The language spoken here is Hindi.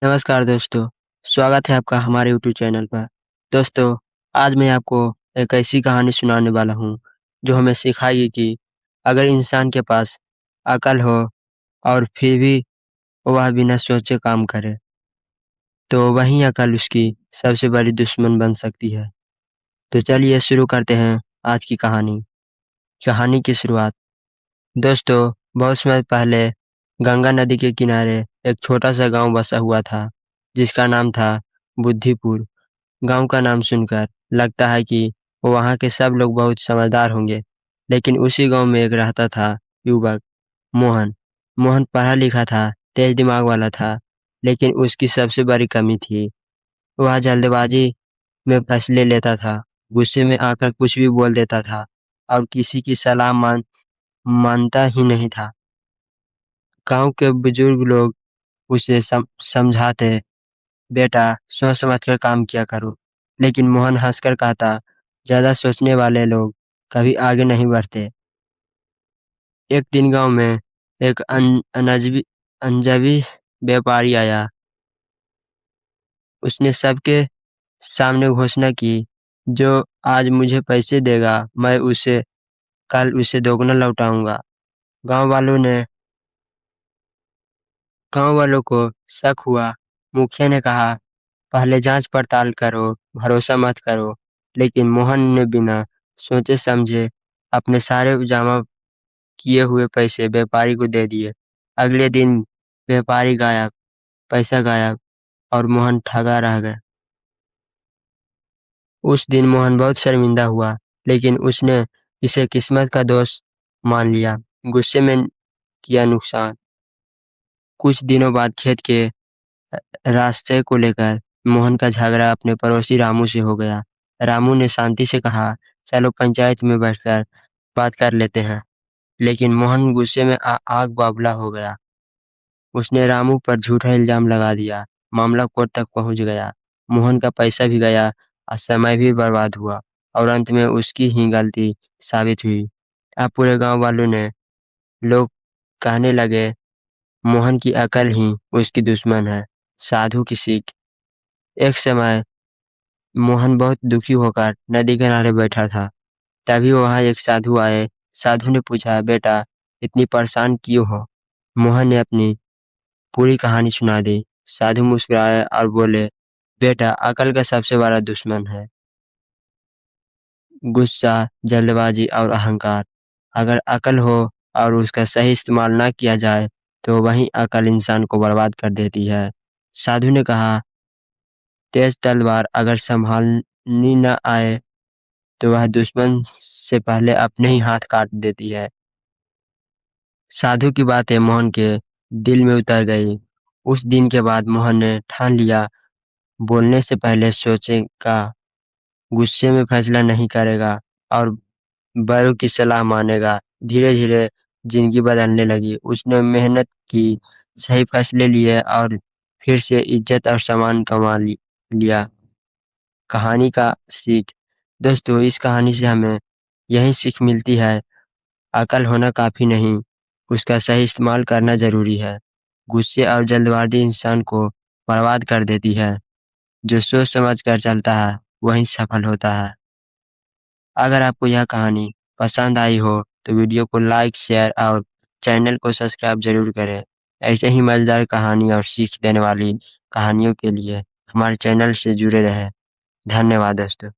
नमस्कार दोस्तों, स्वागत है आपका हमारे यूट्यूब चैनल पर। दोस्तों, आज मैं आपको एक ऐसी कहानी सुनाने वाला हूँ, जो हमें सिखाएगी कि अगर इंसान के पास अकल हो और फिर भी वह बिना सोचे काम करे, तो वही अकल उसकी सबसे बड़ी दुश्मन बन सकती है। तो चलिए शुरू करते हैं आज की कहानी। कहानी की शुरुआत। दोस्तों, बहुत समय पहले गंगा नदी के किनारे एक छोटा सा गांव बसा हुआ था, जिसका नाम था बुद्धिपुर। गांव का नाम सुनकर लगता है कि वहाँ के सब लोग बहुत समझदार होंगे, लेकिन उसी गांव में एक रहता था युवक, मोहन। मोहन पढ़ा लिखा था, तेज दिमाग वाला था, लेकिन उसकी सबसे बड़ी कमी थी, वह जल्दबाजी में फैसले लेता था, गुस्से में आकर कुछ भी बोल देता था और किसी की सलाह मानता ही नहीं था। गांव के बुजुर्ग लोग उसे समझाते, बेटा सोच समझ कर काम किया करो, लेकिन मोहन हंसकर कहता, ज्यादा सोचने वाले लोग कभी आगे नहीं बढ़ते। एक दिन गांव में एक अनजबी व्यापारी आया। उसने सबके सामने घोषणा की, जो आज मुझे पैसे देगा, मैं उसे कल उसे दोगुना लौटाऊंगा। गांव वालों ने गांव वालों को शक हुआ। मुखिया ने कहा, पहले जांच पड़ताल करो, भरोसा मत करो। लेकिन मोहन ने बिना सोचे समझे अपने सारे जमा किए हुए पैसे व्यापारी को दे दिए। अगले दिन व्यापारी गायब, पैसा गायब और मोहन ठगा रह गया। उस दिन मोहन बहुत शर्मिंदा हुआ, लेकिन उसने इसे किस्मत का दोष मान लिया। गुस्से में किया नुकसान। कुछ दिनों बाद खेत के रास्ते को लेकर मोहन का झगड़ा अपने पड़ोसी रामू से हो गया। रामू ने शांति से कहा, चलो पंचायत में बैठकर बात कर लेते हैं। लेकिन मोहन गुस्से में आग बाबला हो गया। उसने रामू पर झूठा इल्जाम लगा दिया। मामला कोर्ट तक पहुंच गया। मोहन का पैसा भी गया और समय भी बर्बाद हुआ, और अंत में उसकी ही गलती साबित हुई। अब पूरे गांव वालों ने लोग कहने लगे, मोहन की अकल ही उसकी दुश्मन है। साधु की सीख। एक समय मोहन बहुत दुखी होकर नदी किनारे बैठा था। तभी वहां एक साधु आए। साधु ने पूछा, बेटा इतनी परेशान क्यों हो? मोहन ने अपनी पूरी कहानी सुना दी। साधु मुस्कुराए और बोले, बेटा अकल का सबसे बड़ा दुश्मन है गुस्सा, जल्दबाजी और अहंकार। अगर अकल हो और उसका सही इस्तेमाल ना किया जाए, तो वही अकल इंसान को बर्बाद कर देती है। साधु ने कहा, तेज तलवार अगर संभालनी न आए, तो वह दुश्मन से पहले अपने ही हाथ काट देती है। साधु की बातें मोहन के दिल में उतर गई। उस दिन के बाद मोहन ने ठान लिया, बोलने से पहले सोचेगा, गुस्से में फैसला नहीं करेगा और बड़ों की सलाह मानेगा। धीरे धीरे जिंदगी बदलने लगी। उसने मेहनत की, सही फैसले लिए और फिर से इज्जत और सम्मान लिया। कहानी का सीख। दोस्तों, इस कहानी से हमें यही सीख मिलती है, अकल होना काफी नहीं, उसका सही इस्तेमाल करना जरूरी है। गुस्से और जल्दबाजी इंसान को बर्बाद कर देती है। जो सोच समझ कर चलता है, वही सफल होता है। अगर आपको यह कहानी पसंद आई हो, तो वीडियो को लाइक, शेयर और चैनल को सब्सक्राइब जरूर करें। ऐसे ही मजेदार कहानी और सीख देने वाली कहानियों के लिए हमारे चैनल से जुड़े रहें। धन्यवाद दोस्तों।